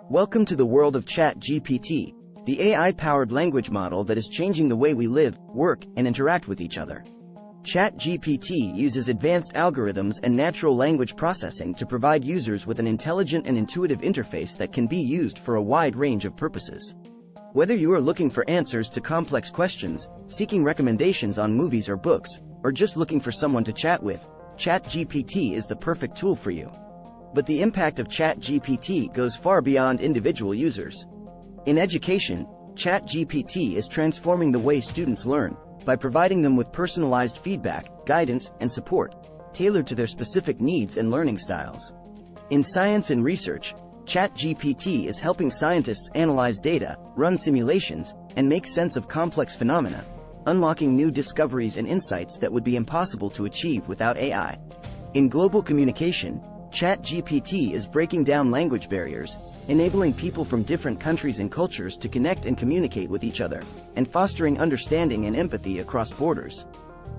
Welcome to the world of ChatGPT, the AI-powered language model that is changing the way we live, work, and interact with each other. ChatGPT uses advanced algorithms and natural language processing to provide users with an intelligent and intuitive interface that can be used for a wide range of purposes. Whether you are looking for answers to complex questions, seeking recommendations on movies or books, or just looking for someone to chat with, ChatGPT is the perfect tool for you. But the impact of ChatGPT goes far beyond individual users. In education, ChatGPT is transforming the way students learn by providing them with personalized feedback, guidance, and support, tailored to their specific needs and learning styles. In science and research, ChatGPT is helping scientists analyze data, run simulations, and make sense of complex phenomena, unlocking new discoveries and insights that would be impossible to achieve without AI. In global communication, ChatGPT is breaking down language barriers, enabling people from different countries and cultures to connect and communicate with each other, and fostering understanding and empathy across borders.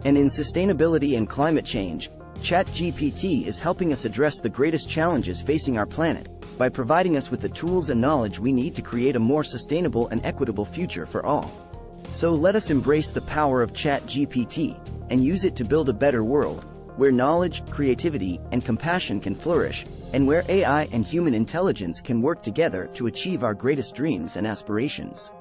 And in sustainability and climate change, ChatGPT is helping us address the greatest challenges facing our planet by providing us with the tools and knowledge we need to create a more sustainable and equitable future for all. So let us embrace the power of ChatGPT and use it to build a better world, where knowledge, creativity, and compassion can flourish, and where AI and human intelligence can work together to achieve our greatest dreams and aspirations.